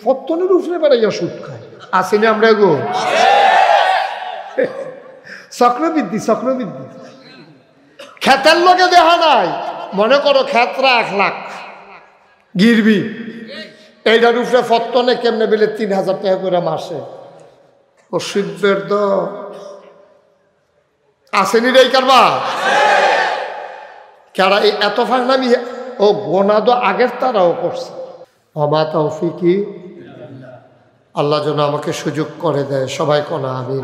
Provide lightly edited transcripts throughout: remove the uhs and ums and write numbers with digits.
ফত্তনের উপরে বেড়াইয়া সুদ খায় আসেনি আমরা গো চক্রবৃদ্ধি খেতের লোকে দেখা নাই মনে করো খেতরা 1 লাখ গিরবি এইটার উপরে ফত্তনে কেমনে বেলে 3000 টাকা করে মাসে ও শিল্পের তো আসেনি রে কারবা কারা এই এত ফাঁকনামি ও গোনা তো আগের তারাও করছে আমা তৌফিকি আল্লাহ যেন আমাকে সুযোগ করে দেয় সবাই কোনা আমিন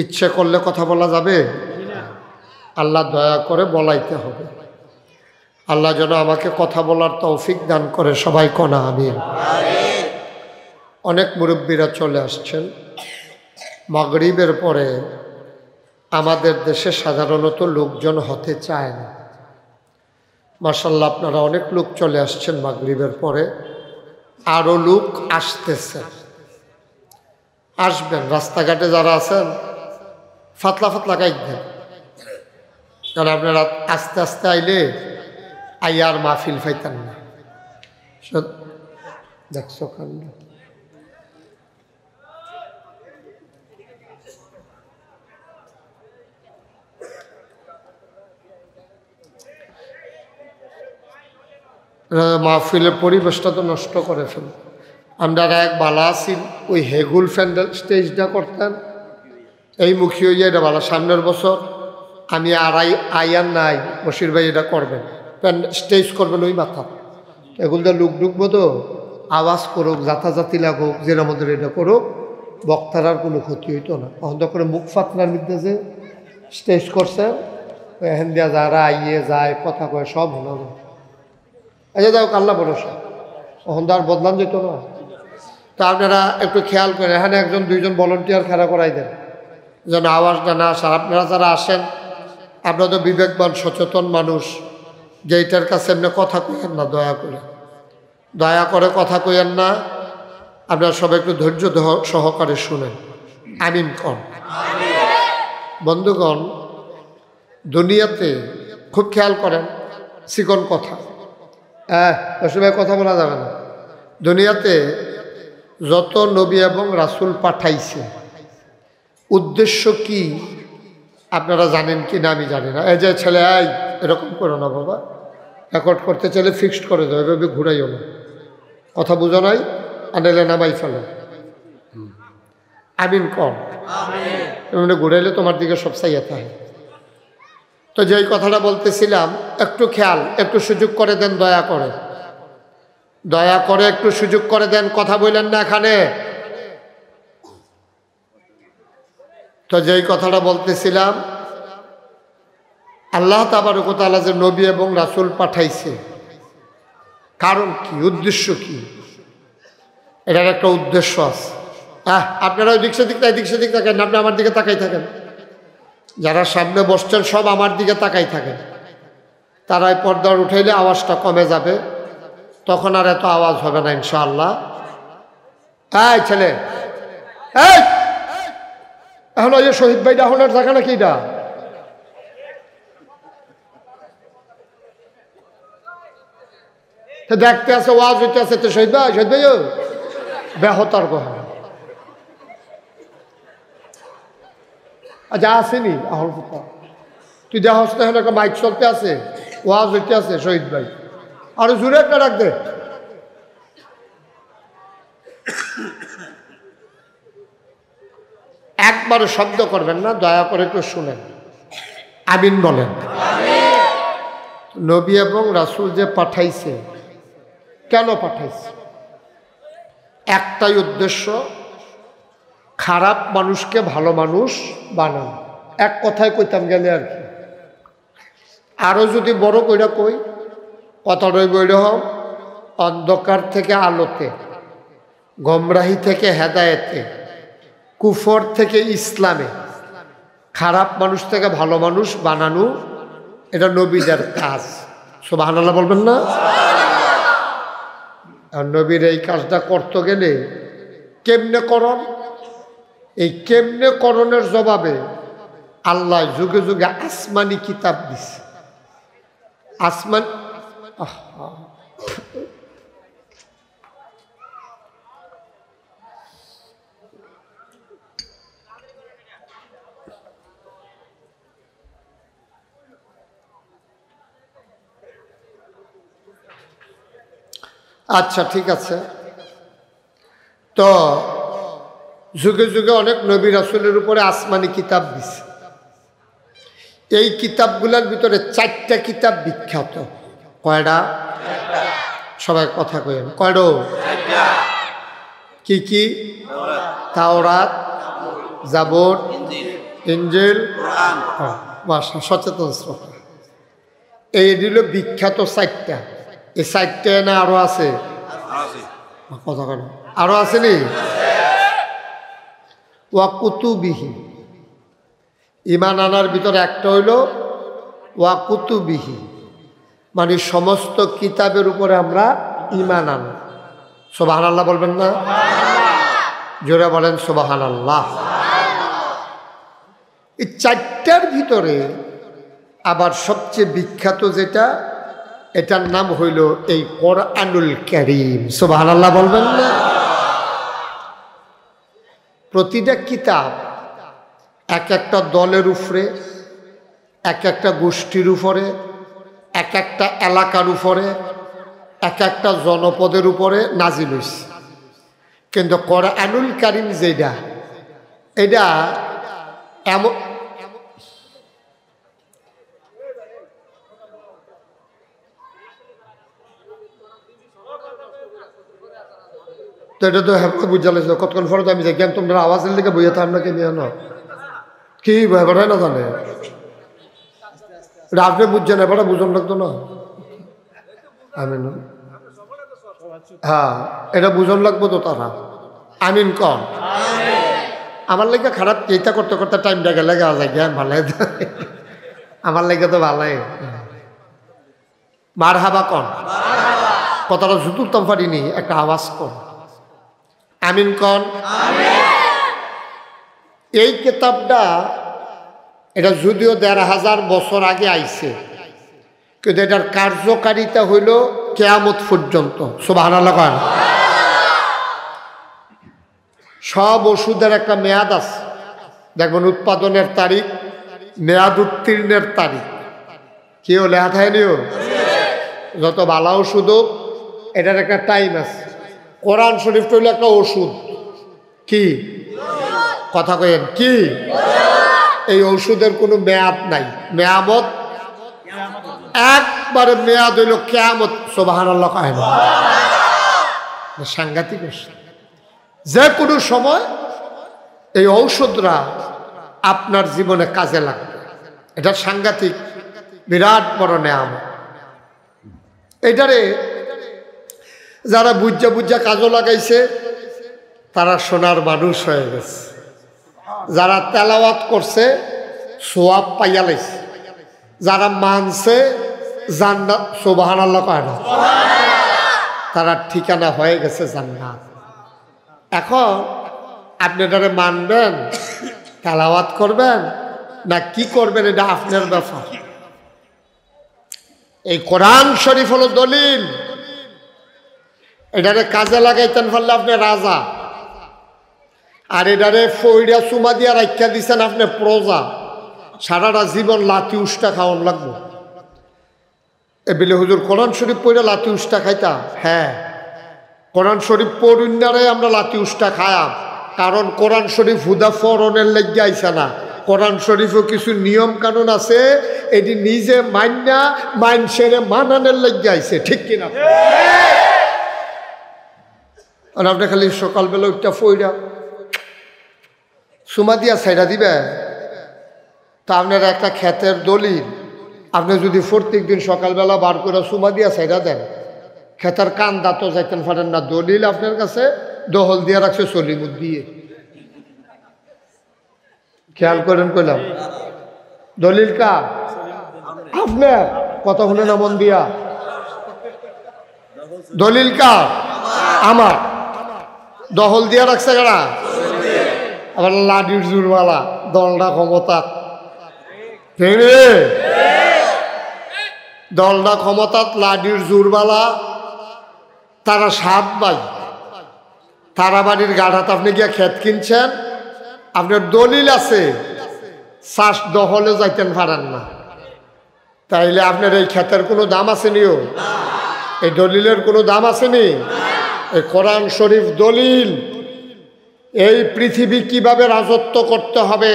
ইচ্ছে করলে কথা বলা যাবে আল্লাহ দয়া করে বলাইতে হবে আল্লাহ যেন আমাকে কথা বলার তৌফিক দান করে সবাই কোনা আমিন অনেক মুরব্বীরা চলে আসছেন মাগরিবের পরে আমাদের দেশে সাধারণত লোকজন হতে চায় না মাশাআল্লাহ আপনারা অনেক লোক চলে আসছেন মাগরিবের পরে আরও লোক আসতেছে আসবেন রাস্তাঘাটে যারা আছেন ফাতলা গাইড দেন কারণ আপনারা আস্তে আস্তে আইলে আইয়ার মাহফিল পাইতেন না দেখছো কান্ড মাহফিলের পরিবেশটা তো নষ্ট করে ফেল আমরা এক বালা আছি ওই হেগুল ফ্যান্ডেল স্টেজটা করতেন এই মুখী হইয়া এটা বালা সামনের বছর আমি আইয়ার নাই বশির ভাই এটা করবেন স্টেজ করবেন ওই মাথা এগুলো লুক ঢুকবো তো আওয়াজ করুক জাতাজাতি লাগুক যেন আমাদের এটা করুক বক্তার আর কোনো ক্ষতি হইতো না তখন তো করে মুখ ফাতনার মধ্যে যে স্টেজ করছেন এখান দিয়া যারা আইয়ে যায় কথা কয় সব হলো না আচ্ছা যাও আল্লাহ ভরসা তখন তো আর বদলান যেত না তা আপনারা একটু খেয়াল করেন এখানে 1-2জন ভলান্টিয়ার খাড়া করাই দেন যেন আওয়াজটা না আসে আপনারা যারা আসেন আপনারা তো বিবেকবান সচেতন মানুষ যে এইটার কাছে এমনি কথা কইেন না দয়া করে কথা কইেন না আপনারা সবাই একটু ধৈর্য সহকারে শুনেন আমিন কন বন্ধুগণ দুনিয়াতে খুব খেয়াল করেন চিকন কথা সবাই কথা বলা যাবে না দুনিয়াতে যত নবী এবং রাসূল পাঠাইছে উদ্দেশ্য কি আপনারা জানেন কি না আমি জানি না এই যে ছেলে এরকম করো না বাবা রেকর্ড করতে চাইলে ফিক্সড করে দেবে এভাবে ঘুরাইও না কথা বুঝো নাই আনেলে নামাই ফেলো আমিন কম এমনি ঘুরাইলে তোমার দিকে সব চাইয়া থাকে তো যেই কথাটা বলতেছিলাম একটু খেয়াল একটু সুযোগ করে দেন দয়া করে একটু সুযোগ করে দেন কথা বললেন না এখানে তো যেই কথাটা বলতেছিলাম আল্লাহ তাবারক ওয়া তাআলা যে নবী এবং রাসূল পাঠাইছে কারণ কি উদ্দেশ্য কি এটার একটা উদ্দেশ্য আছে আপনারা ওই দিক সেদিক তাকান আপনি আমার দিকে তাকাই থাকেন যারা সামনে বসছেন সব আমার দিকে তাকাই থাকেন তারাই পর্দা উঠাইলে আওয়াজটা কমে যাবে তখন আর এত আওয়াজ হবে না ইনশাআল্লাহ ছেলে এখন ওই যে শহীদ ভাই ডাহনের জায়গা নাকি এটা দেখতে আছে ওয়াজ হইতে আছে তো শহীদ ভাই ব্যাহতার গহন যা আসেনি আহল ফুকা তুই দেখা হচ্ছে এখন একটা মাইক চলতে আছে ওয়াজ হইতে আছে শহীদ ভাই আরো জোরে একটা ডাক দে একবারও শব্দ করবেন না দয়া করে একটু শুনেন আমিন বলেন নবী এবং রাসূল যে পাঠাইছে কেন পাঠাইছে একটাই উদ্দেশ্য খারাপ মানুষকে ভালো মানুষ বানানো এক কথায় কইতাম গেলে আর কি আরও যদি বড় কইরা কই কথা রইব এরকম অন্ধকার থেকে আলোতে গোমরাহি থেকে হেদায়েতে কুফর থেকে ইসলামে খারাপ মানুষ থেকে ভালো মানুষ বানানো এটা নবীদের কাজ সুবহানাল্লাহ বলবেন না আর নবীর এই কাজটা করতে গেলে কেমনে করণ এই কেমনে করণের জবাবে আল্লাহ যুগে যুগে আসমানি কিতাব দিছে আসমান আচ্ছা ঠিক আছে। তো যুগে যুগে অনেক নবী রাসূলের উপরে আসমানি কিতাব দিছে। এই কিতাবগুলোর ভিতরে 4টা কিতাব বিখ্যাত। কয়টা? সবাই কথা কইেন, কয়টা? কি কি? তাওরাত, জাবর, ইনজিল, কোরআন। সচেতন শ্রোতা, এই হলো বিখ্যাত 4টা। এই 4টা না আরো আছে? কথা কেন? আরো আসেনি? ওয়া কুতুবিহি, ঈমান আনার ভিতরে একটা হইল ওয়া কুতুবিহি, মানে সমস্ত কিতাবের উপরে আমরা ঈমান আনি। সুবহানাল্লাহ বলবেন না? জোরে বলেন সুবহানাল্লাহ। এই 4টার ভিতরে আবার সবচেয়ে বিখ্যাত যেটা, এটার নাম হইল এই কোরআনুল কারীম। সুবহানাল্লাহ বলবেন না? প্রতিটা কিতাব এক একটা দলের উপরে, এক একটা গোষ্ঠীর উপরে, এক একটা এলাকার উপরে, এক একটা জনপদের উপরে নাজিল হইছে। কিন্তু কোরআনুল কারীম যেটা, এটা এমন তো এটা তো হ্যাঁ বুঝালেছিল কতক্ষণ ফলে তো আমি যাই জ্ঞান তোমরা আওয়াজের দিকে বইয়ে তো আপনাকে নিয়ে না কি ব্যাপার হয় না জানে এটা আপনি বুঝছেন, এবারে বুঝন লাগতো না। আমিন। হ্যাঁ এটা বুঝন লাগবো তো তারা। আমিন কন। আমার লেগে খারাপ এইটা করতে করতে টাইমটা গেলে গা যায় জ্ঞান ভালো, আমার লেগে তো ভালোই। মার হাবা কন, কথাটা জুতুরতাম পারিনি, একটা আওয়াজ কন। আমিন কন। এই কিতাবটা এটা যদিও ১৫০০ বছর আগে আইছে, কিন্তু এটার কার্যকারিতা হইল কিয়ামত পর্যন্ত। সুবহানাল্লাহ কন। সব ওষুধের একটা মেয়াদ আছে, দেখবেন উৎপাদনের তারিখ, মেয়াদ উত্তীর্ণের তারিখ কেউ লেখা থাকেনিও। যত ভালো ওষুধ হোক এটার একটা টাইম আছে। কোরআন শরীফটা হইল একটা ওষুধ। কি কথা কইেন? কি এই ওষুধের কোনো মেয়াদ নাই, মেয়ামত একবারে মেয়াদ হইল কিয়ামত। সুবহানাল্লাহ কয় না? সাংঘাতিক ওষুধ। যে কোনো সময় এই ঔষধরা আপনার জীবনে কাজে লাগবে। এটা সাংঘাতিক বিরাট বড় নেয়ামত। এটারে যারা বুঝা বুঝা কাজও লাগাইছে তারা সোনার মানুষ হয়ে গেছে। যারা তেলাওয়াত করছে সোয়াব পাইয়া লাইছে, যারা মানছে জান্নাত। সুবহানাল্লাহ কয় না? তারা ঠিকানা হয়ে গেছে জান্নাত। এখন আপনি এটারে মানবেন, তেলাওয়াত করবেন না কি করবেন, এটা আপনার ব্যাপার। এই কোরআন শরীফ হলো দলিল। এটারে কাজে লাগাইতেন পারলে আপনি রাজা, আর এটারে ফইরা চুমা দিয়া রাখা দিচ্ছেন আপনি প্রজা। সারাটা জীবন লাথি উষ্টা খাওয়ান লাগবো। এ বিলে হুজুর কোরআন শরীফ পড়ে লাথি উষ্টা খাইতাম? হ্যাঁ, কোরআন শরীফ পড়ুনারে আমরা লাথি উষ্টা খায়াম, কারণ কোরআন শরীফ হুদা ফরনের লেগে আইসা না। কোরআন শরীফও কিছু নিয়ম কানুন আছে, এটি নিজে মান্যা মানসেরে মানানের লেগে আইছে। ঠিক কিনা? আর আপনি খালি সকালবেলা উঠটা ফইরা সুমা দিয়া ছাইড়া দিবে, তা আপনার একটা ক্ষেতের দলিল আপনি যদি প্রত্যেক দিন সকালবেলা বার করে সুমা দিয়া ছাইড়া দেন, ক্ষেতের কান্দা তো যাইতেন পারেন না। দলিল আপনার কাছে দহল দিয়ে রাখছে সলিমুদ দিয়ে। খেয়াল করেন কইলাম, দলিল কার? আপনার কথা শুনে না মন দিয়া। দলিল কার? আমার। দহল দিয়া রাখছে কারা? আবার লাডির জোরওয়ালা, দলটা ক্ষমতা, দলটা ক্ষমতাত, লাডির জোরওয়ালা। তারা 7 ভাই, তারা বাড়ির গাঢ়াতে আপনি গিয়া ক্ষেত কিনছেন, আপনার দলিল আছে, চাষ দহলে যাইতেন পারেন না, তাইলে আপনার এই ক্ষেতের কোনো দাম আছে নিও? এই দলিলের কোনো দাম আসেনি? এই কোরআন শরীফ দলিল। এই পৃথিবী কিভাবে রাজত্ব করতে হবে,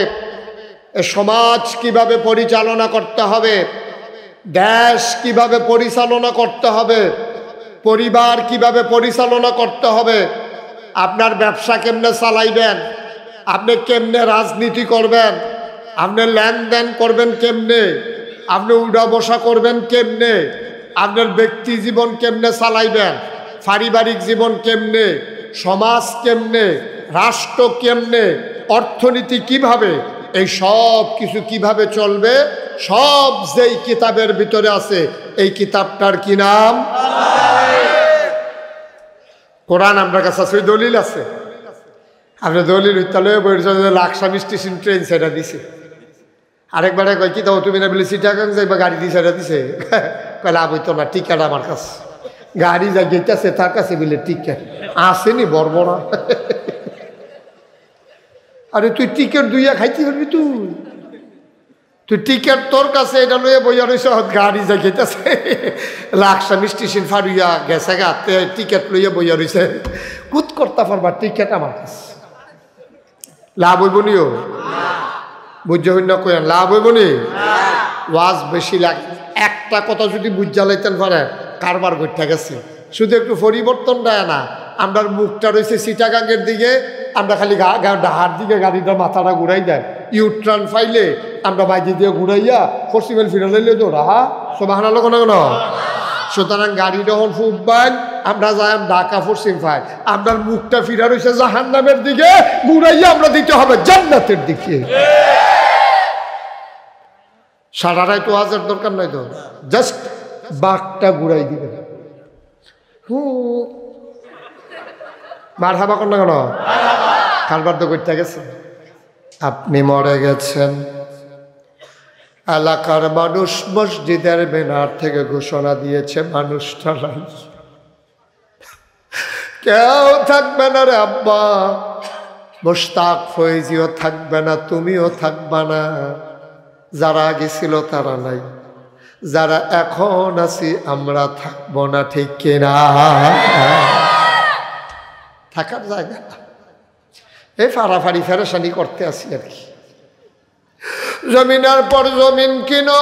এই সমাজ কিভাবে পরিচালনা করতে হবে, দেশ কিভাবে পরিচালনা করতে হবে, পরিবার কিভাবে পরিচালনা করতে হবে, আপনার ব্যবসা কেমনে চালাইবেন, আপনি কেমনে রাজনীতি করবেন, আপনি লেনদেন করবেন কেমনে, আপনি উঠা বসা করবেন কেমনে, আপনার ব্যক্তি জীবন কেমনে চালাইবেন, পারিবারিক জীবন কেমনে, সমাজ কেমনে, রাষ্ট্র কেমনে, অর্থনীতি কিভাবে, এই সব কিছু কিভাবে চলবে, সব যেই কিতাবের ভিতরে আছে। এই কিতাবটার কি নাম? কোরআন। আমরা কাছে আছে, ওই দলিল আছে। আপনার দলিল উত্তালয়ে বইয়ের লাকসাম স্টেশন ট্রেন সেটা দিছে। আরেকবারে কয় কি দাও তুমি না বলে চিটাগাং যাইবা, গাড়ি দিয়ে সেটা দিছে। কয় লাভ হইতো না, টিকেট আমার কাছে। গাড়ি যা গেইতেছে তার কাছে বলে টিকেট আসেনি বড়। আরে তুই টিকেট দুইয়া খাইতে পারবি? তুই টিকেট তোর কাছে, এটা লইয়া বইয়া রয়েছ, গাড়ি যা গেইতেছে লাকসাম স্টেশন ফারুইয়া গেছে গাতে, টিকেট লইয়া বইয়া রয়েছে। কুত করতে পারবা, টিকেট আমার কাছে। লাভ হইব নিও? বুঝতে হইন না কইন লাভ হইব নি? ওয়াজ বেশি লাগে। একটা কথা যদি বুঝা লাইতেন পারে, কারবার করতে গেছে। শুধু একটু পরিবর্তন দেয় না। আমরা মুখটা রয়েছে চিটাগাঙ্গের দিকে, আমরা খালি ডাহার দিকে গাড়িটা মাথাটা ঘুরাই দেয়। ইউট্রান ফাইলে আমরা বাইরে দিয়ে ঘুরাইয়া পশ্চিমের ফিরালে তো রাহা সবাহানা লোক না। সুতরাং গাড়ি যখন ফুটবান আমরা যাই ঢাকা পশ্চিম ফাই, আপনার মুখটা ফিরা রয়েছে জাহান্নামের দিকে, ঘুরাইয়া আমরা দিতে হবে জান্নাতের দিকে। সারা রাত ওয়াজের দরকার নাই তো, জাস্ট বাঘটা ঘুরাই দিবে। মার হাবা কর না কেন? কারবার তো করতে গেছে। আপনি মরে গেছেন, এলাকার মানুষ মসজিদের বেনার থেকে ঘোষণা দিয়েছে মানুষটা নাই, কেউ থাকবে না রে আব্বা। মোশতাক ফয়েজিও থাকবে না, তুমিও থাকবে না। যারা গেছিল তারা নাই, যারা এখন আছি আমরা থাকবো না, ঠিক কিনা? থাকার জায়গা এই ফাড়াফাড়ি ফেরেশানি করতে আসি আর কি। জমিনের পর জমিন কিনো,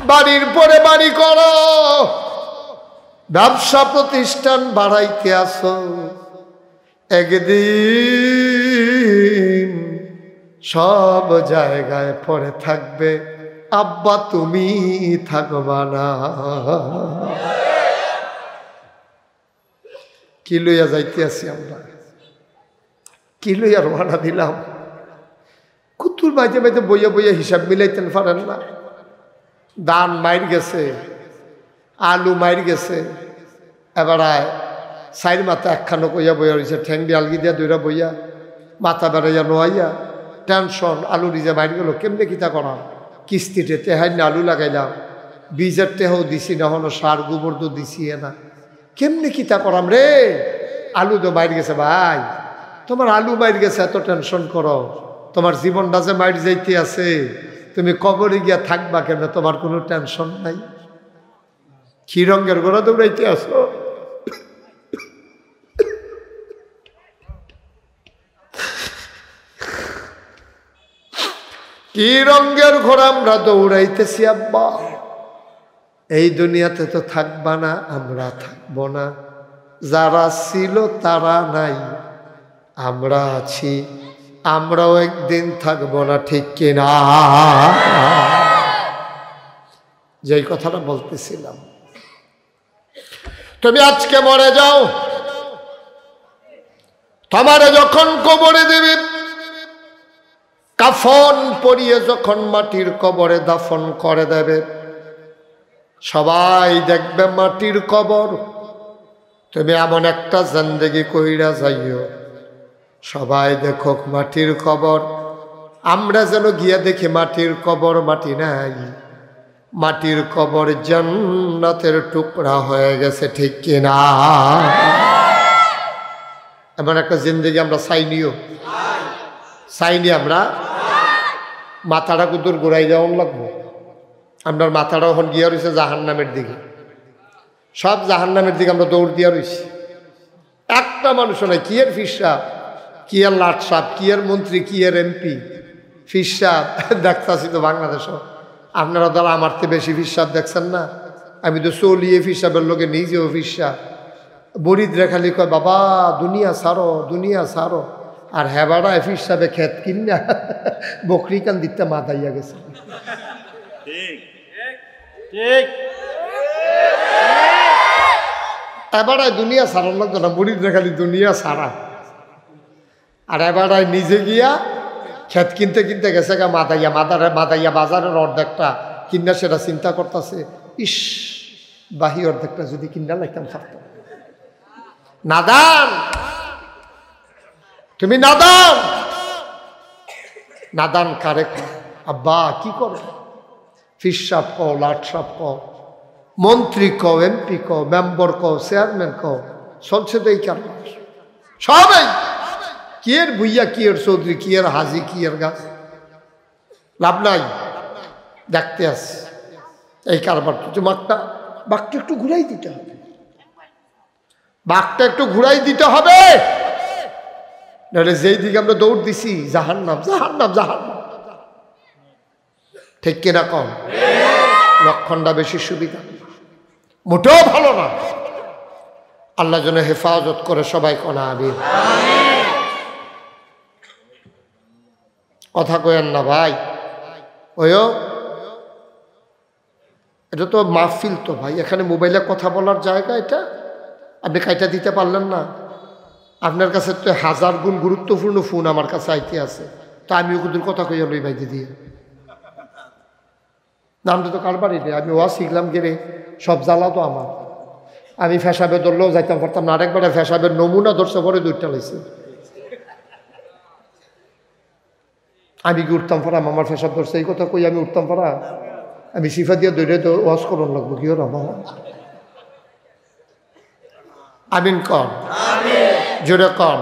বাড়ির পরে বাড়ি করো, ব্যবসা প্রতিষ্ঠান বাড়াইতে আসো, একদিন সব জায়গায় পড়ে থাকবে, আব্বা তুমি থাকবা না। কি লইয়া যাইতে আছি আমরা, কি লইয়া রওনা দিলাম? কুতুর মাঝে মাঝে বইয়া বইয়া হিসাব মিলাইতেন পারেন না। ধান মাইর গেছে, আলু মাইর গেছে, এবার সাইড মাথা একখানো কইয়া বইয়া রয়েছে, ঠ্যাং দিয়ে আলগি দিয়া দুইরা বইয়া, মাথা বেড়াইয়া নোয়াইয়া, টেনশন। আলু নিজে মাইর গেল, কেমনে কিতা করাম? কিস্তিতে তেহাই না আলু লাগাইলাম, বীজের টেহাও দিছি না, হলো সার গোবর তো দিছি না, কেমনে কিতা করাম রে? আলু তো মাইর গেছে। ভাই তোমার আলু মাইর গেছে, এত টেনশন করো? তোমার জীবনটা যে মাইর যাইতে আছে, তুমি কবরে গিয়া থাকবা কেন? তোমার কোনো টেনশন নাই? কি রঙের ঘোড়া দৌড়াইতে আসো? কি রঙের ঘোড়া আমরা দৌড়াইতেছি আব্বা? এই দুনিয়াতে তো থাকবা না, আমরা থাকবো না। যারা ছিল তারা নাই, আমরা আছি, আমরাও একদিন থাকবো না, ঠিক কিনা? যেই কথাটা বলতেছিলাম, তুমি আজকে মরে যাও, তোমারে যখন কবরে দেবে, কাফন পরিয়ে যখন মাটির কবরে দাফন করে দেবে, সবাই দেখবে মাটির কবর। তুমি এমন একটা জিন্দেগি কইরা যাইও, সবাই দেখো মাটির কবর। আমরা যেন গিয়া দেখি মাটির কবর, মাটি নাই, মাটির কবর জান্নাতের টুকরা হয়ে গেছে, ঠিক কিনা? এমন একটা জিন্দেগি আমরা চাইনিও, চাইনি আমরা। মাথাটা কুতুর ঘুরাই যাওয়ান লাগবো। আপনার মাথাটা এখন গিয়া রয়েছে জাহান্নামের দিকে। সব জাহান্নামের দিকে আমরা দৌড় দিয়া রয়েছি। একটা মানুষ নাই, কি এর ফির সাহেব, কি এর লাট সাহেব, কি এর মন্ত্রী, কি এর এমপি, ফির সাহেব দেখতেছি তো বাংলাদেশও। আপনারা দ্বারা আমার তো বেশি ফির সাহেব দেখছেন না। আমি তো চলিয়ে ফির সাহেবের লোকে নিজেও ফির সাহেব। বরিদরা খালি কয় বাবা দুনিয়া সারো, দুনিয়া সারো। আর হেবাড়ায় ফির সাহেবে খেত কিনা বকরি কান দিতে মাথাইয়া গেছে। এবারায় দুনিয়া সারার লাগতো না, বরিদরা খালি দুনিয়া সারা। আর এবারায় নিজে গিয়া ক্ষেত কিনতে কিনতে গেছে গা মাথাইয়া, মাথাইয়া বাজারের অর্ধেকটা কিনা সেটা চিন্তা করতেছে, ইস বাহি অর্ধেকটা যদি কিনা লাগতাম থাকতাম। নাদান তুমি, নাদান। নাদান কারে আব্বা কি করো? ফির সাহেব কও, লাট সাহেব কও, মন্ত্রী কও, এমপি কও, মেম্বার কও, চেয়ারম্যান কও, চলছে তো এই কারণ সবাই। কি এর ভুইয়া, কি এর চৌধুরী, কি এর হাজি, কি এর গাছ, লাভ নাই। দেখতে আস এই কারবার। বাঘটা একটু ঘুরাই দিতে হবে, বাঘটা একটু ঘুরাই দিতে হবে, নাহলে যেই দিকে আমরা দৌড় দিছি জাহান্নাম, জাহান্নাম, জাহান্নাম। ঠিক কিনা কম? লক্ষণটা বেশি সুবিধা, মোটেও ভালো না। আল্লাহ যেন হেফাজত করে সবাই কোনা আমিন। কথা কয়েন না ভাই, ওয়ো এটা তো মাহফিল তো ভাই, এখানে মোবাইলে কথা বলার জায়গা। এটা আপনি কাইটা দিতে পারলেন না? আপনার কাছে তো 1000 গুণ গুরুত্বপূর্ণ ফোন আমার কাছে আইতে আছে, তো আমি ওদের কথা কইয়া লই ভাই দিদি। নামটা তো কারবারই রে, আমি ওয়া শিখলাম গেলে সব জ্বালা তো আমার। আমি ফেসাবে ধরলেও যাইতাম পারতাম না, আরেকবারে ফেসাবের নমুনা ধরছে পরে 2টা লাইছে। আমি কি উঠতাম পারাম? আমার ফেসাব ধরছে এই কথা কই আমি উঠতাম পারা? আমি শিফা দিয়ে দৌড়ে তো ওয়াশ করুন লাগবো, কি ওর আমার। আমিন কন, জোরে কন,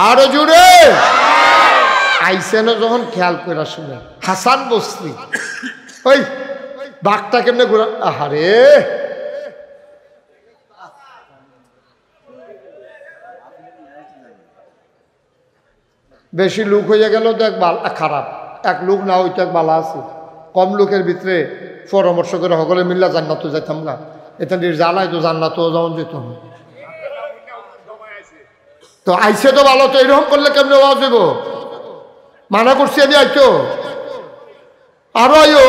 আরো জোরে। আইসেন যখন খেয়াল করে শুনে হাসান বসরি ওই বাঘটা কেমনে ঘুরা, আহারে বেশি লোক হইয়া গেল তো এক খারাপ, এক লোক না হইতো এক বালা আছে। কম লোকের ভিতরে পরামর্শ করে সকলে মিল্লা জান্নাত যাইতাম না, এটা জ্বালায় তো জান্নাত যেমন যেত না। তো আইসে তো ভালো, তো এরকম করলে কেমনে আওয়াজ হইব? মানা করছি আমি, আইতো আরো আইও,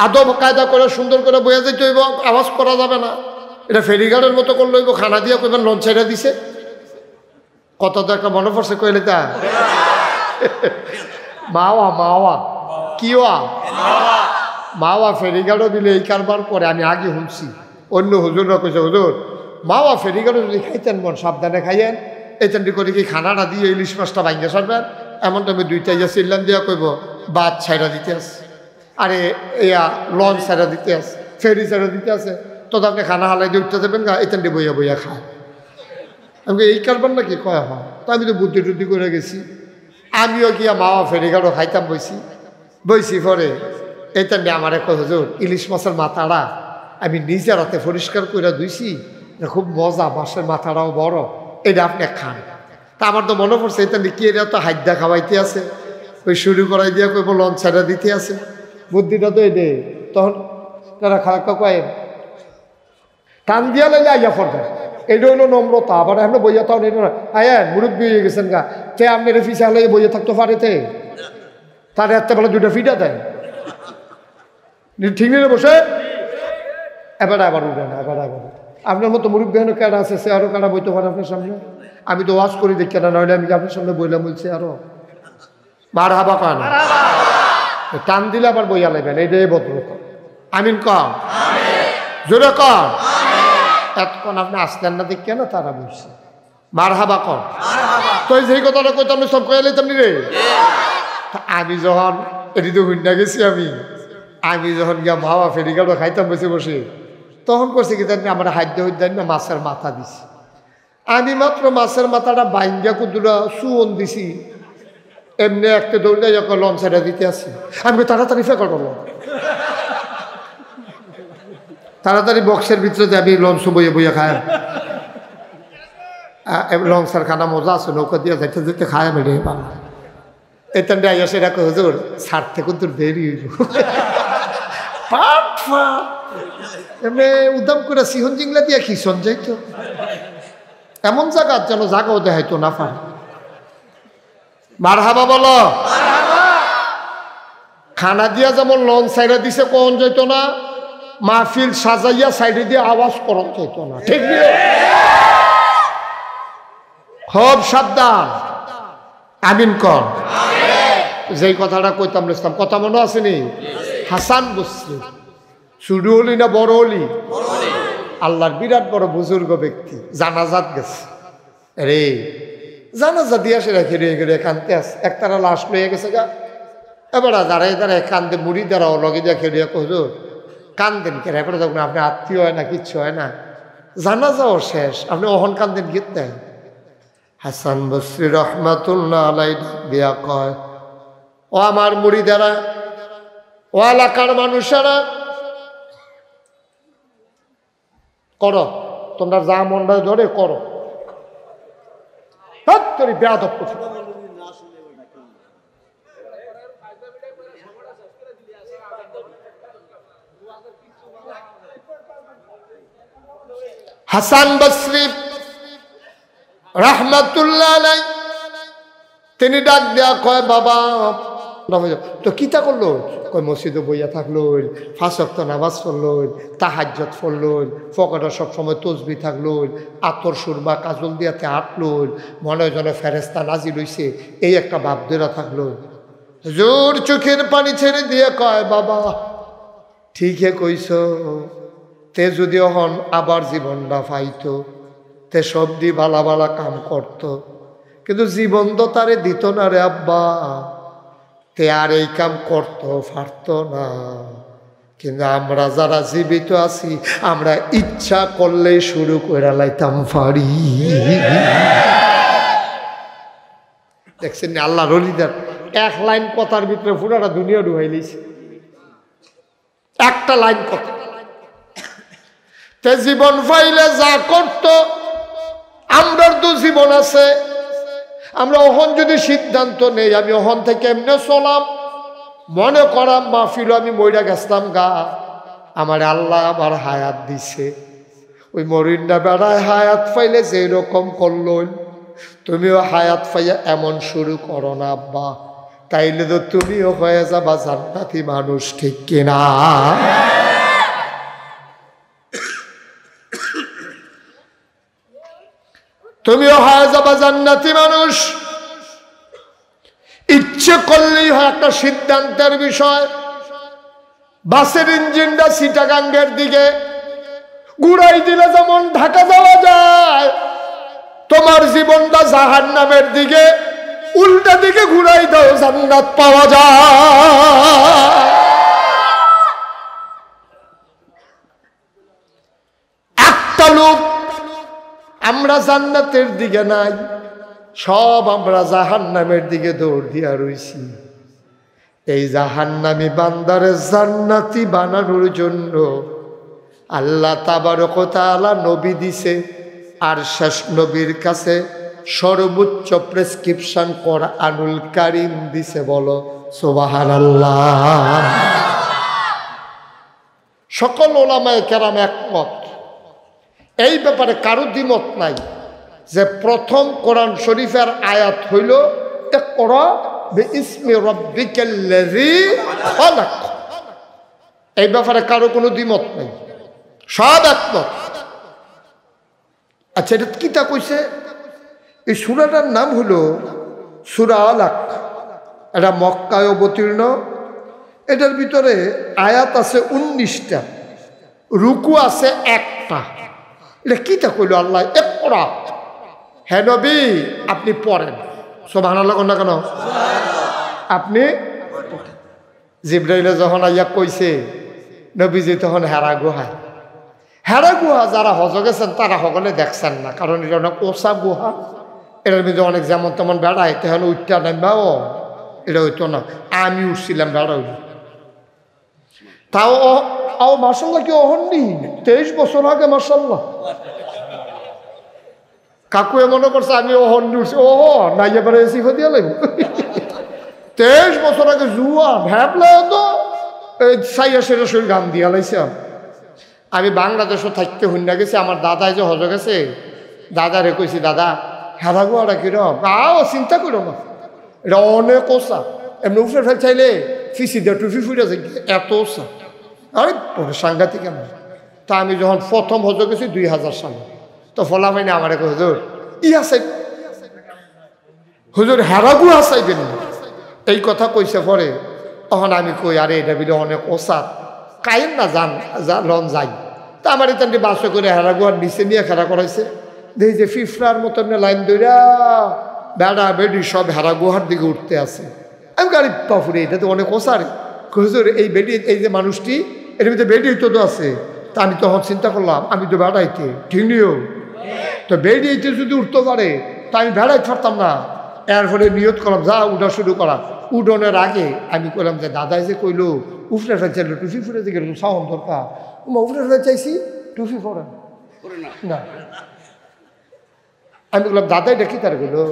আদব কায়দা করে সুন্দর করে বইয়া যাইতে হইব, আওয়াজ করা যাবে না। এটা ফেরিঘাটের মতো করলে হইব, খানা দিয়া কইবেন লঞ্চ ছেড়ে দিছে। কত তো একটা মনে পড়ছে কইলে তা মাওয়া, মাওয়া কিওয়া মাওয়া ফেরিঘাটও দিলে এই কারবার করে। আমি আগে শুনছি অন্য হুজুররা কইছে, হুজুর মাওয়া ফেরিঘাটও যদি খাইতেন মন সাবধানে খাইয়েন, এতেনটি করে কি খানাটা দিয়ে ইলিশ মাছটা ভাঙ্গে সারবেন। এমন টাইমে 2টা ইয়া চিল্লান দিয়া কইব বাদ ছাইড়া দিতে আছে, আরে এয়া লঞ্চ ছাইড়া দিতে আছে, ফেরি ছাইড়া দিতে আছে, তো আপনি খানা হালাই দিয়ে উঠতে দেবেন গা, এতেনটি বইয়া বইয়া খায়। আমি এই কারবার নাকি কয়া হয়? তো আমি তো বুদ্ধি টুদ্ধি করে গেছি। আমিও গিয়া মাওয়া ফেরিঘাটও খাইতাম বইছি পরে এইটান্ডে আমার এক হুজুর ইলিশ মাছের মাথাটা আমি নিজের হাতে পরিষ্কার করে ধুইছি, খুব মজা, মাছের মাথাটাও বড়, এটা আপনি খান। তা আমার তো মনে পড়ছে এইটান্ডে কি এটা তো হাইদা খাওয়াইতে আছে, ওই শুরু করাই দিয়া কইব লঞ্চ ছাড়া দিতে আছে। বুদ্ধিটা তো এডে তখন তারা খারাপ কয় টান দিয়া লাইলে আইয়া পড়বে, এটা হইলো নম্রতা। আবার এখন বইয়া তখন এটা না আয়া মুরব্বী হয়ে গেছেন গা, তে আপনি রেফিসে হলে বইয়া থাকতে পারেতে, তার একটা বেলা 2টা ফিটা দেয় ঠিক নিয়ে বসে এবার আবার উঠে না, এবার আপনার মতো মুরব্বী হেন কেডা আছে, সে আরো কেডা বইতে পারে আপনার সামনে? আমি তো ওয়াজ করি দেখি না, নইলে আমি আপনার সামনে বইলাম বলছি আরো মার হাবা কান টান দিলে আবার বইয়া লাগবেন, এইটাই ভদ্রতা। আমিন কম, জোরে কম। এতক্ষণ আপনি আসলেন না দেখি না, তারা বলছে মার হাবা কম। তো যেই কথাটা কইতাম সব কয়ে লাইতাম নি রে। আমি যখন এটি তো হুন্ডা গেছি, আমি যখন গিয়া মাওয়া ফেরিঘাটও খাইতাম বসে বসে, তখন করছি কি জানি আমার হাইদ্য হইতেন না মাছের মাথা দিছি। আমি মাত্র মাছের মাথাটা বাইঙ্গা কুদুরা সুয়ন দিছি, এমনি একটা দৌড়ে যখন লঞ্চেরা দিতে আসি, আমি তাড়াতাড়ি ফেঁকা করবো। তাড়াতাড়ি বক্সের ভিতরে আমি লঞ্চ বইয়ে বইয়ে খাই লঞ্চের খানা মজা আছে নৌকা দিয়ে যাইতে যেতে খায় বেড়ে পালা এতেন আইয়া সেটা হুজুর ছাড় থেকে তোর বেরিয়ে এমনি উদাম করে সিহন জিংলা দিয়ে কি শোন যাইতো এমন জায়গা যেন জায়গাও দেখাইতো না পারে মারহাবা বলো খানা দিয়া যেমন লঞ্চ সাইডে দিছে কোন যাইতো না মাহফিল সাজাইয়া সাইডে দিয়ে আওয়াজ করন যাইতো না ঠিক নেই খুব সাবধান আমিন কর যেই কথাটা কইতাম ইসলাম কথা মনে আসেনি হাসান বসরি শুরু হলি না বড় হলি আল্লাহর বিরাট বড় বুজুর্গ ব্যক্তি জানাজাত গেছে রে জানাজা দিয়া সে রেখে রেখে রে কানতে আস একতারা লাশ লইয়া গেছে গা এবার দাঁড়ায় দাঁড়ায় কান্দে মুড়ি দ্বারাও লগে দিয়া খেলিয়া কহুজুর কান্দেন কে রেপরে দেখুন আপনি আত্মীয় হয় না কিচ্ছু হয় না জানাজাও শেষ আপনি অহন কান্দেন গীত দেন হাসান বসরি রহমাতুল্লাহ আলাই দিয়া কয় ও আমার মুড়ি দ্বারা ও এলাকার মানুষেরা করো তোমরা যা মনটা ধরে করো তোর বেয়াদব কথা হাসান বসরি রাহমাতুল্লাহ আলাই তিনি ডাক দেয়া কয় বাবা তো কিতা করলো কয় মসজিদে বইয়া থাকলো 5 ওয়াক্ত নামাজ পড়লো তাহাজ্জুদ পড়লো ফকরে সবসময় তসবি থাকলো আতর সুরমা কাজল দিয়াতে হাঁটলো মনে যেন ফেরেস্তা নাজিল হইছে এই একটা ভাব ধরা থাকলো জোর চোখের পানি ছেড়ে দিয়ে কয় বাবা ঠিকই কইছ তে যদি হন আবার জীবনটা পাইতো তে সব দি বালা বালা কাম করত কিন্তু জীবন তো তারে দিত না রে আব্বা তে আর এই কাম করতে পারত না কিন্তু আমরা যারা জীবিত আছি আমরা ইচ্ছা করলেই শুরু করে লাইতাম পারি দেখছেন আল্লাহ রলিদার এক লাইন কথার ভিতরে পুরাটা দুনিয়া ডুবাই লিছে একটা লাইন কথা তে জীবন পাইলে যা করত আমরার তো জীবন আছে আমরা অহন যদি সিদ্ধান্ত নেই আমি অহন থেকে এমনি চলাম মনে করাম মাহফিল আমি মইরা গেছলাম গা আমার আল্লাহ আবার হায়াত দিছে ওই মরিন্ডা বেড়ায় হায়াত পাইলে যে রকম করল তুমিও হায়াত পাইয়া এমন শুরু করো না আব্বা তাইলে তো তুমিও হয়ে যাবা জান্নাতি মানুষ ঠিক কিনা তুমিও হয়ে যাবা জান্নাতি মানুষ ইচ্ছে করলেই হয় একটা সিদ্ধান্তের বিষয় বাসের ইঞ্জিনটা চিটাগাঙ্গের দিকে ঘুরাই দিলে যেমন ঢাকা যাওয়া যায় তোমার জীবনটা জাহান্নামের দিকে উল্টা দিকে ঘুরাই দাও জান্নাত পাওয়া যায় একটা লোক আমরা জান্নাতের দিকে নাই সব আমরা জাহান্নামের দিকে দৌড় দিয়া রইছি এই জাহান্নামী বান্দারে জান্নাতি বানানোর জন্য আল্লাহ তাবারক ওয়া তাআলা নবী দিছে আর শেষ নবীর কাছে সর্বোচ্চ প্রেসক্রিপশন কোরআনুল কারীম দিছে বলো সুবহানাল্লাহ সকল উলামায়ে কেরাম একমত এই ব্যাপারে কারো দ্বিমত নাই যে প্রথম কোরআন শরীফের আয়াত হইল ইকরা বিইসমি রাব্বিকাল্লাযী খালাক এই ব্যাপারে কারো কোনো দ্বিমত নাই সব একমত আচ্ছা এটা কিতা কইছে এই সূরাটার নাম হলো সূরা আলাক এটা মক্কায় অবতীর্ণ এটার ভিতরে আয়াত আছে 19টা রুকু আছে একটা এটা কিতা কইল আল্লাহ ইকরা হে নবী আপনি পড়েন সুবহানাল্লাহ কোন না কেন আপনি জিবরাইল যখন আইয়া কইছে নবীজি তখন হেরা গুহা যারা হজ গেছেন তারা সকলে দেখছেন না কারণ এটা অনেক ওসা গুহা এটার মধ্যে অনেক যেমন তেমন বেড়ায় তখন উঠটা নামবাও এটা হইতো না আমি উঠছিলাম বেড়া তাও আও মাশাল্লাহ কি অহন্নি 23 বছর আগে মাশাল্লাহ কাকু মনে করছে আমি অহন্নি উঠছি নাই এবারে সিফা দিয়া লাগবো 23 বছর আগে জুয়া ভাবলে তো সাইয়া সেরা শরীর গান দিয়া লাইছিলাম। আমি বাংলাদেশও থাকতে হুন্না গেছি, আমার দাদাই যে হজ গেছে, দাদারে কইছি দাদা হেরাগুয়াটা কিরম, চিন্তা করো না, এটা অনেক ওসা, এমনি উফরে ফেল চাইলে ফিসি দিয়ে টুফি ফুটে যায় এত ওসা, আরে পরে সাংঘাতিক আমার। তা আমি যখন প্রথম হজ গেছি 2000 সালে, তো ফলা পাইনি আমার হুজুর হাসাই, হুজুর হেরাগুয়া চাইবেন না, এই কথা কইছে পরে। তখন আমি কই আরে এটা বিলে অনেক ওসা, কায়েন না লন যাই। তা আমার এটা বাসে করে হেরাগুয়ার নিচে নিয়ে খেলা করাইছে, দেখি যে ফিফরার মতো লাইন দইরা বেড়া বেডি সব হেরাগুহার দিকে উঠতে আছে। আমি গাড়ি পাফুরে এটা তো অনেক ওসারে, হুজুর এই বেডি, এই যে মানুষটি এর মধ্যে বেডি তো আছে। তা আমি তখন চিন্তা করলাম আমি তো বেড়াইতে ঠিক নিও, তো বেডি এইতে যদি উঠতে পারে তা আমি বেড়াইতে পারতাম না। এর ফলে নিয়ত করলাম যা উঠা শুরু করা। উঠোনের আগে আমি কইলাম যে দাদাই যে কইলো উফরে ফেল চাইলো টুফি ফুটে দিকে সাউন্ড দরকার, উফরে ফেল চাইছি টুফি পরে না। আমি বললাম দাদাই ডাকি তার গেলো,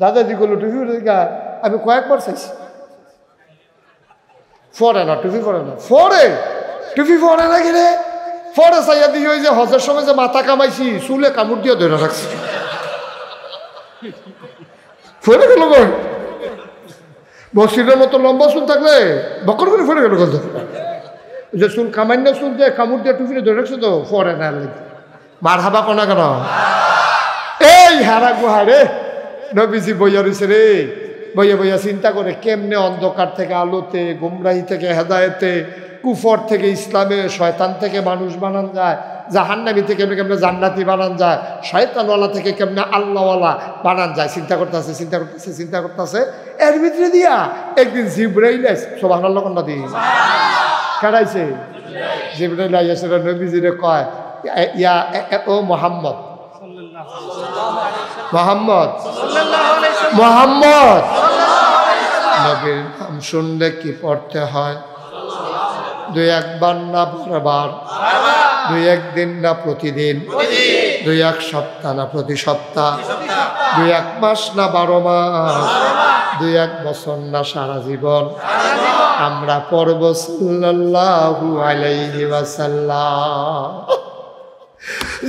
দাদাজি করলো টুফি ফুটে দিকে, আমি কয়েকবার চাইছি ফরে না, টুফি পরে না, টুফি পরে না গেলে পরে চাইয়া দিয়ে ওই যে হজের সময় যে মাথা কামাইছি চুলে কামড় দিয়ে ধরে রাখছি, ফরে গেল বই বসিরের মতো লম্বা চুল থাকলে বকর করে ফেলে গেল কথা, যে চুল কামাই না চুল দিয়ে কামড় দিয়ে টুফিরে ধরে রাখছে তো ফরে না মার হাবা কোনা কেন। এই হারা গুহা রে নবীজি বইয়া রয়েছে রে, বইয়া বইয়া চিন্তা করে কেমনে অন্ধকার থেকে আলোতে, গুমরাহি থেকে হেদায়েতে, কুফর থেকে ইসলামে, শয়তান থেকে মানুষ বানান যায়, জাহান্নামী থেকে কেমনে জান্নাতি বানান যায়, শয়তানওয়ালা থেকে কেমনে আল্লাহওয়ালা বানান যায়, চিন্তা করতেছে। এর ভিতরে দিয়া একদিন জিবরাইল আইছে, সুবহানাল্লাহ কন্যা দি কারাইছে, জিবরাইল আইছে নবীজিরে কয় ইয়া ও মোহাম্মদ, নবীর নাম শুনলে কি পড়তে হয়? 2-1 না বারবার, 2-1 না প্রতিদিন, 2-1 সপ্তাহ না প্রতি সপ্তাহ, 2-1 মাস না 12 মাস, 2-1 বছর না সারা জীবন আমরা পড়ব সাল্লাল্লাহু আলাইহি ওয়াসাল্লাম।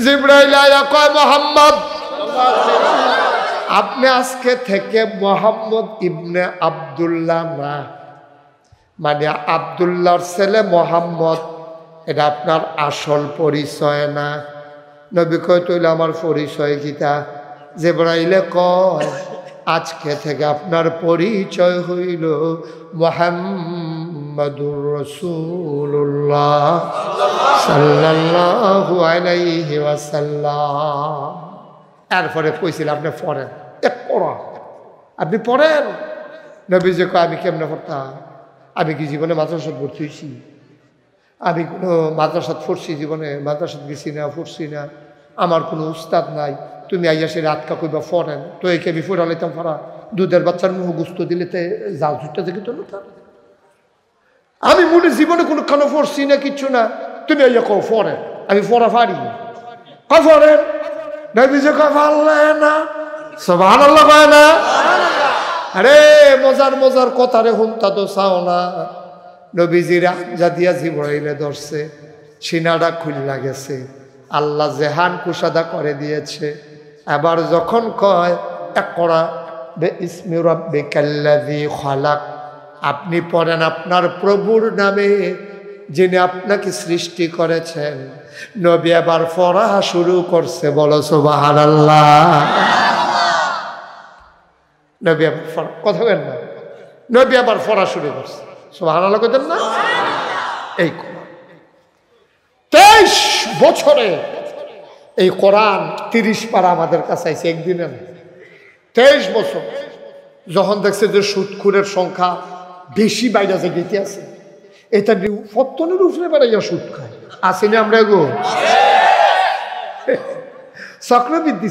জিবরাইল আয়া কয় মোহাম্মদ আপনি আজকে থেকে মোহাম্মদ ইবনে আব্দুল্লাহ না, মানে আব্দুল্লাহর ছেলে মোহাম্মদ, এটা আপনার আসল পরিচয় না। নবী কয় তইলে আমার পরিচয় কিতা? জিবরাইলে কয় আজকে থেকে আপনার পরিচয় হইল মুহাম্মাদুর রাসূলুল্লাহ সাল্লাল্লাহু আলাইহি ওয়াসাল্লাম। এরপরে কইছিল আপনি পড়েন, আপনি পড়েন। নবীজি কয় আমি কেমনে পড়তাম? আমি কি জীবনে মাদ্রাসাত ভর্তি হয়েছি? আমি কোনো মাদ্রাসাত পড়ছি জীবনে? মাদ্রাসাত গেছি না, পড়ছি না, আমার কোনো উস্তাদ নাই। তুমি আইয়া সে রাতকা কইবা ফরেন, তো একে আমি ফোরা লাইতাম ফারা, দুধের বাচ্চার মুখ গুস্ত দিলে জাল জুটটা থেকে তো না। আমি মনে জীবনে কোনো খানো পড়ছি না, কিচ্ছু না, তুমি আইয়া কো ফরেন, আমি ফরা ফারি ফরেন। নবীজি কয় পারলে না, সুবহানাল্লাহ কয় না। আরে মজার কথা রে হুনতা তো চাও না। নবীজির জাদিয়া জিবরাইলে ধরছে, সিনাটা খুললা গেছে, আল্লাহ জেহান কুশাদা করে দিয়েছে। এবার যখন কয় ইকরা বিইসমি রাব্বিকাল্লাযী খালাক, আপনি পড়েন আপনার প্রভুর নামে যিনি আপনাকে সৃষ্টি করেছেন। নবী আবার পড়া শুরু করছে, বলো সুবহানাল্লাহ। নবী আবার কথা বলেন না, নবী আবার পড়া শুরু করছে, সুবহানাল্লাহ কইতেন না? এই 23 বছরে এই কোরআন 30 পারা আমাদের কাছে আইছে একদিনে না, 23 বছর। যখন দেখছে যে সুদখোরের সংখ্যা বেশি বাইরে যে গেতে আছে, এটা ফত্তনের উপরে বেড়াইয়া সুদ খায়, আসেনি আমরা গো চক্রবৃদ্ধি